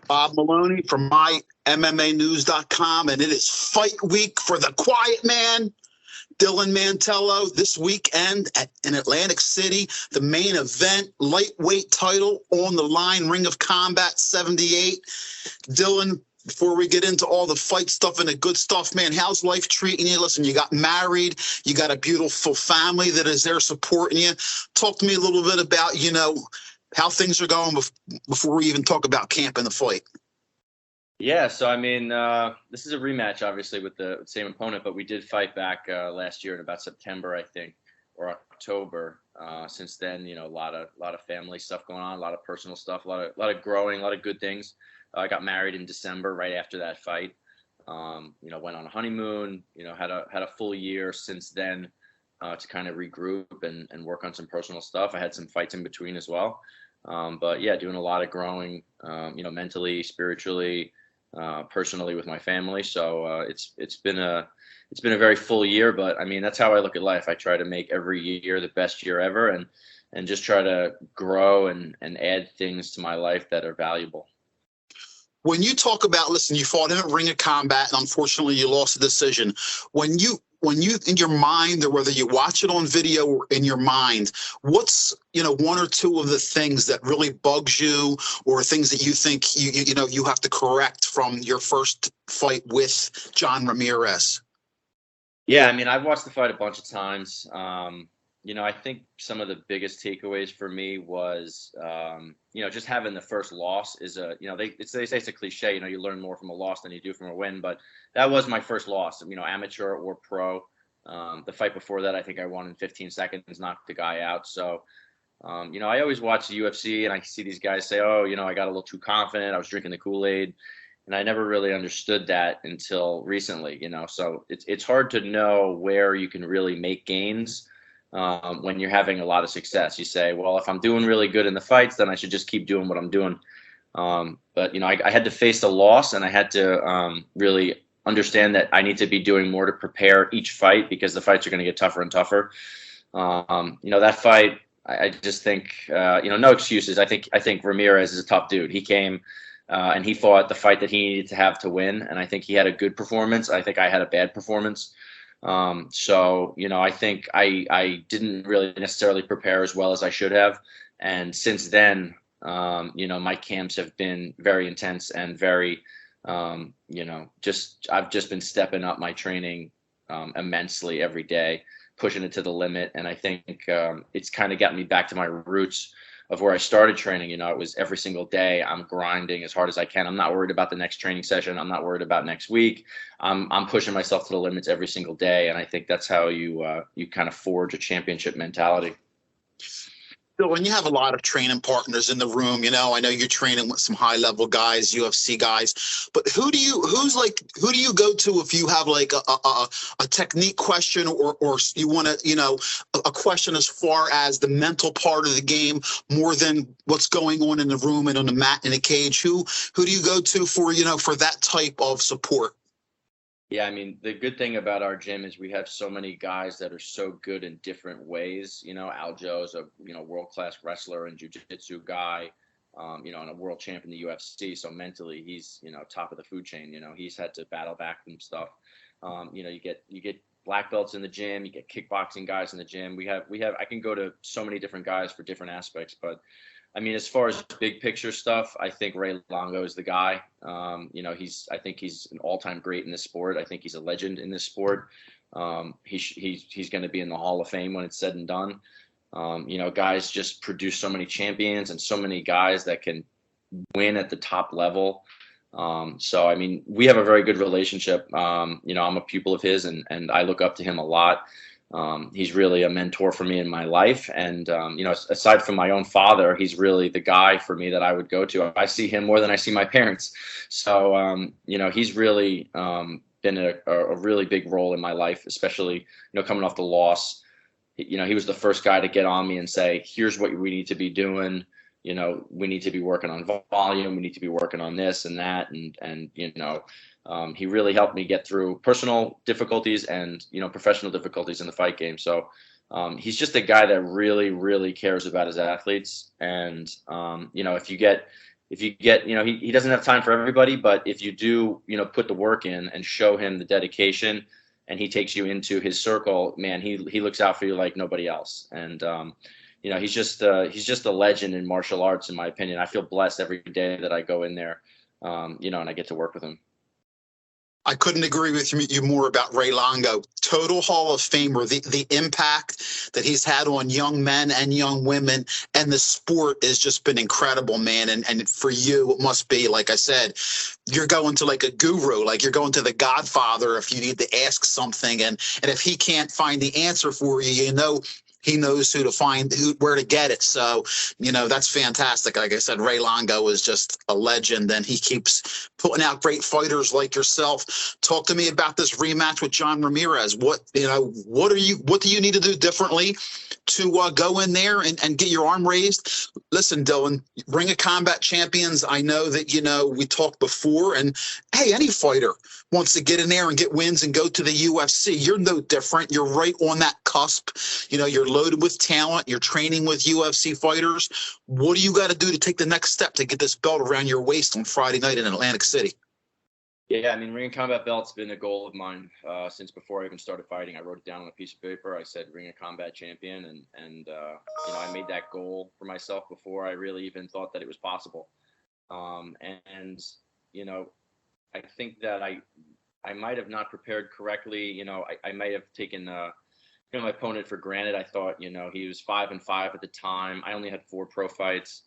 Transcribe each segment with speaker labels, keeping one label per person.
Speaker 1: Bob Maloney from MyMMAnews.com, and it is fight week for the quiet man, Dylan Mantello, this weekend in Atlantic City. The main event, lightweight title on the line, Ring of Combat 78. Dylan, before we get into all the fight stuff and the good stuff, man, how's life treating you? Listen, you got married, you got a beautiful family that is there supporting you. Talk to me a little bit about, how things are going before we even talk about camp and the fight.
Speaker 2: Yeah, so I mean, this is a rematch, obviously, with the same opponent, but we did fight back last year in about September, I think, or October. Since then, a lot of family stuff going on, a lot of personal stuff, a lot of growing, a lot of good things. I got married in December, right after that fight. Went on a honeymoon. Had a full year since then to kind of regroup and work on some personal stuff. I had some fights in between as well, but yeah, doing a lot of growing, mentally, spiritually. Personally with my family. So it's been a very full year, but I mean, that's how I look at life. I try to make every year the best year ever and just try to grow and add things to my life that are valuable.
Speaker 1: When you talk about, listen, you fought in a Ring of Combat and unfortunately you lost the decision. When you in your mind, or whether you watch it on video or in your mind, what's one or two of the things that really bugs you, or things that you think you have to correct from your first fight with John Ramirez?
Speaker 2: Yeah, I mean, I've watched the fight a bunch of times. I think some of the biggest takeaways for me was, just having the first loss is they say it's a cliche, you learn more from a loss than you do from a win, but that was my first loss, amateur or pro. The fight before that, I think I won in 15 seconds, knocked the guy out. So, I always watch the UFC and I see these guys say, oh, I got a little too confident. I was drinking the Kool-Aid. And I never really understood that until recently, so it's hard to know where you can really make gains when you're having a lot of success. You say, well, if I'm doing really good in the fights, then I should just keep doing what I'm doing. But I had to face a loss, and I had to really understand that I need to be doing more to prepare each fight, because the fights are going to get tougher and tougher. That fight, I just think, no excuses. I think Ramirez is a tough dude. He came and he fought the fight that he needed to have to win, and I think he had a good performance. I think I had a bad performance. I think I didn't really necessarily prepare as well as I should have. And since then, my camps have been very intense and very, I've just been stepping up my training immensely every day, pushing it to the limit. And I think it's kind of got me back to my roots of where I started training. It was every single day I'm grinding as hard as I can. I'm not worried about the next training session. I'm not worried about next week. I'm pushing myself to the limits every single day. And I think that's how you kind of forge a championship mentality.
Speaker 1: So when you have a lot of training partners in the room, I know you're training with some high level guys, UFC guys, but who do you go to if you have like a technique question, or you want to, a question as far as the mental part of the game more than what's going on in the room and on the mat in the cage? Who do you go to for, for that type of support?
Speaker 2: Yeah, I mean, the good thing about our gym is we have so many guys that are so good in different ways. Aljo's a world-class wrestler and jiu-jitsu guy, and a world champ in the UFC. So mentally, he's top of the food chain. He's had to battle back from stuff. You get black belts in the gym. You get kickboxing guys in the gym. We have. I can go to so many different guys for different aspects, but I mean, as far as big picture stuff, I think Ray Longo is the guy. I think he's an all-time great in this sport. I think he's a legend in this sport. He's going to be in the Hall of Fame when it's said and done. Guys just produce so many champions and so many guys that can win at the top level. So, I mean, we have a very good relationship. I'm a pupil of his, and I look up to him a lot. He's really a mentor for me in my life. And, aside from my own father, he's really the guy for me that I would go to. I see him more than I see my parents. So, he's really been a really big role in my life, especially, coming off the loss. He was the first guy to get on me and say, here's what we need to be doing. We need to be working on volume. We need to be working on this and that. And he really helped me get through personal difficulties and, professional difficulties in the fight game. So he's just a guy that really, really cares about his athletes. And, if you get if you get, he doesn't have time for everybody, but if you do, put the work in and show him the dedication, and he takes you into his circle, man, he looks out for you like nobody else. And he's just a legend in martial arts, in my opinion. I feel blessed every day that I go in there, and I get to work with him.
Speaker 1: I couldn't agree with you more about Ray Longo. Total Hall of Famer. The impact that he's had on young men and young women and the sport has just been incredible, man. And for you, it must be, like I said, you're going to like a guru, like you're going to the Godfather if you need to ask something. And if he can't find the answer for you, he knows where to get it. So, that's fantastic. Like I said, Ray Longo is just a legend, and he keeps putting out great fighters like yourself. Talk to me about this rematch with John Ramirez. What do you need to do differently to go in there and get your arm raised? Listen, Dylan, Ring of Combat champions, I know that, we talked before, and hey, any fighter wants to get in there and get wins and go to the UFC. You're no different. You're right on that cusp. You're loaded with talent. You're training with UFC fighters. What do you got to do to take the next step to get this belt around your waist on Friday night in Atlantic City?
Speaker 2: Yeah, I mean, Ring of Combat belt's been a goal of mine since before I even started fighting. I wrote it down on a piece of paper. I said Ring of Combat champion, and I made that goal for myself before I really even thought that it was possible. I think that I might have not prepared correctly. I might have taken my opponent for granted. I thought, he was 5-5 at the time. I only had 4 pro fights.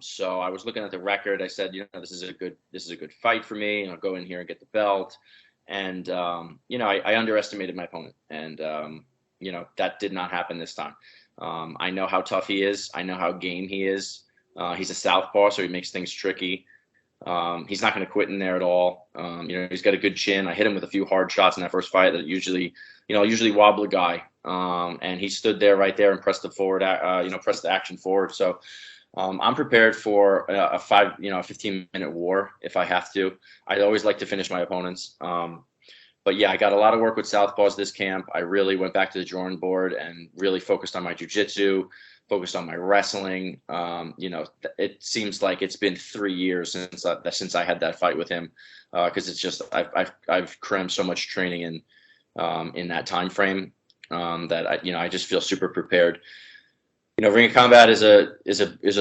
Speaker 2: So I was looking at the record. I said, this is a good fight for me. I'll go in here and get the belt. And, I underestimated my opponent. And, that did not happen this time. I know how tough he is. I know how game he is. He's a southpaw, so he makes things tricky. He's not going to quit in there at all. He's got a good chin. I hit him with a few hard shots in that first fight that usually wobble a guy. And he stood there right there and pressed the action forward. So, I'm prepared for a 15-minute war if I have to. I'd always like to finish my opponents. But yeah, I got a lot of work with southpaws this camp. I really went back to the drawing board and really focused on my jiu-jitsu, focused on my wrestling. It seems like it's been 3 years since I had that fight with him, because it's just I've crammed so much training in that time frame that I just feel super prepared. Ring of Combat is a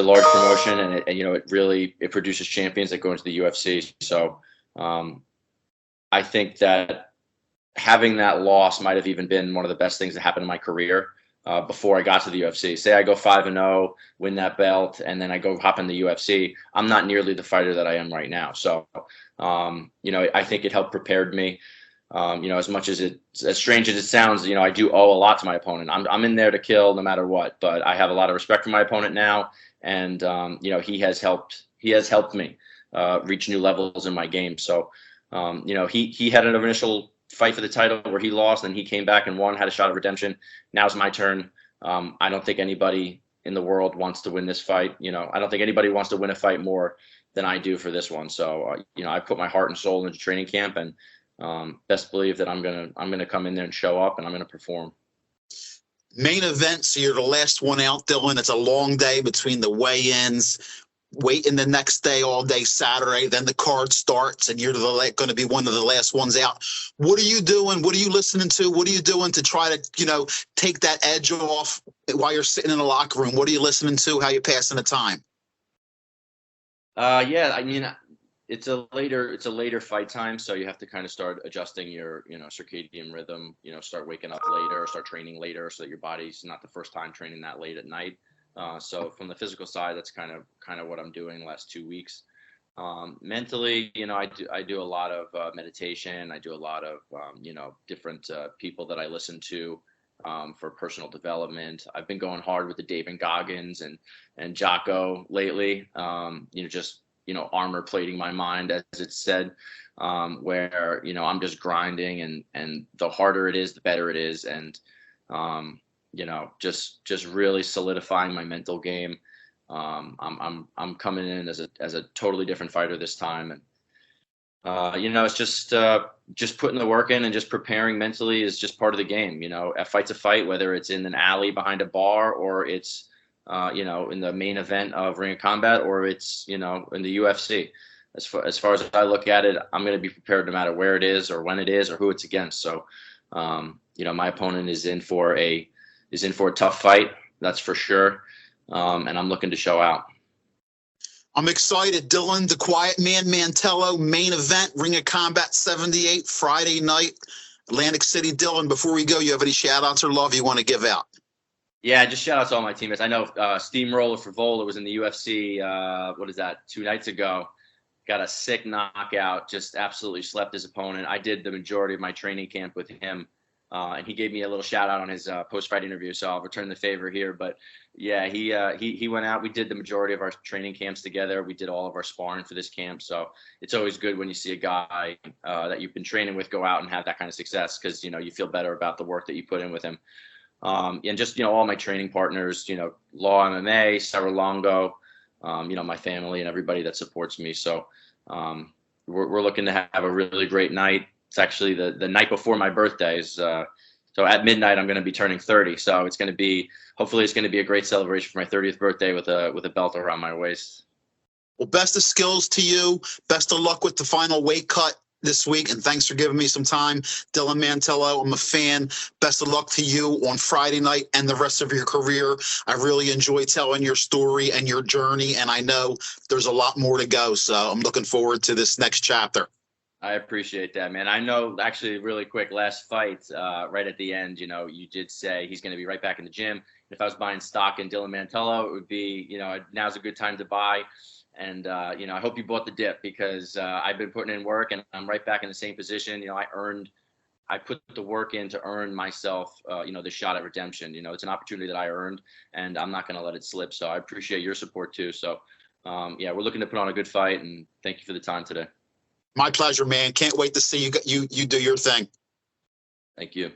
Speaker 2: large promotion, and it produces champions that go into the UFC. So I think that having that loss might have even been one of the best things that happened in my career before I got to the UFC. Say I go 5-0, win that belt, and then I go hop in the UFC. I'm not nearly the fighter that I am right now. So I think it helped prepare me. As much as as strange as it sounds, I do owe a lot to my opponent. I'm in there to kill no matter what, but I have a lot of respect for my opponent now. And, he has helped me, reach new levels in my game. So, he had an initial fight for the title where he lost, and he came back and won, had a shot of redemption. Now's my turn. I don't think anybody in the world wants to win this fight. I don't think anybody wants to win a fight more than I do for this one. So, I put my heart and soul into training camp, and, best believe that I'm gonna come in there and show up, and I'm gonna perform.
Speaker 1: Main event, so you're the last one out, Dylan. It's a long day between the weigh-ins, waiting the next day all day Saturday, then the card starts, and you're going to be one of the last ones out. What are you doing? What are you listening to? What are you doing to try to take that edge off while you're sitting in the locker room? What are you listening to? How you passing the time?
Speaker 2: Yeah, I mean, it's a later fight time, so you have to kind of start adjusting your, circadian rhythm, start waking up later, start training later, so that your body's not the first time training that late at night. So from the physical side, that's kind of what I'm doing the last 2 weeks. Mentally, I do a lot of meditation. I do a lot of, different people that I listen to for personal development. I've been going hard with the David Goggins and Jocko lately, armor plating my mind, as it's said, where, I'm just grinding, and the harder it is, the better it is. And, just really solidifying my mental game. I'm coming in as a totally different fighter this time. And, it's just putting the work in and just preparing mentally is just part of the game. A fight's a fight, whether it's in an alley behind a bar or it's, in the main event of Ring of Combat, or it's, in the UFC. As far as I look at it, I'm going to be prepared no matter where it is or when it is or who it's against. So, my opponent is in for a tough fight. That's for sure. And I'm looking to show out.
Speaker 1: I'm excited. Dylan, the Quiet Man, Mantello, main event, Ring of Combat 78, Friday night, Atlantic City. Dylan, before we go, you have any shout-outs or love you want to give out?
Speaker 2: Yeah, just shout out to all my teammates. I know Steamroller Frivola was in the UFC, 2 nights ago. Got a sick knockout, just absolutely slept his opponent. I did the majority of my training camp with him, and he gave me a little shout out on his post-fight interview, so I'll return the favor here. But yeah, he went out. We did the majority of our training camps together. We did all of our sparring for this camp, so it's always good when you see a guy that you've been training with go out and have that kind of success, because you feel better about the work that you put in with him. And just all my training partners, Law MMA, Sarah Longo, my family and everybody that supports me. So we're looking to have a really great night. It's actually the night before my birthday. So at midnight, I'm going to be turning 30. So hopefully it's going to be a great celebration for my 30th birthday with a belt around my waist.
Speaker 1: Well, best of skills to you. Best of luck with the final weight cut this week, and thanks for giving me some time. Dylan Mantello, I'm a fan. Best of luck to you on Friday night and the rest of your career. I really enjoy telling your story and your journey, and I know there's a lot more to go, so I'm looking forward to this next chapter.
Speaker 2: I appreciate that, man. I know, actually, really quick, last fight, right at the end, you did say he's going to be right back in the gym. If I was buying stock in Dylan Mantello, it would be, now's a good time to buy. And, I hope you bought the dip, because I've been putting in work and I'm right back in the same position. I put the work in to earn myself, the shot at redemption. It's an opportunity that I earned, and I'm not going to let it slip. So I appreciate your support too. So, we're looking to put on a good fight, and thank you for the time today.
Speaker 1: My pleasure, man. Can't wait to see you do your thing.
Speaker 2: Thank you.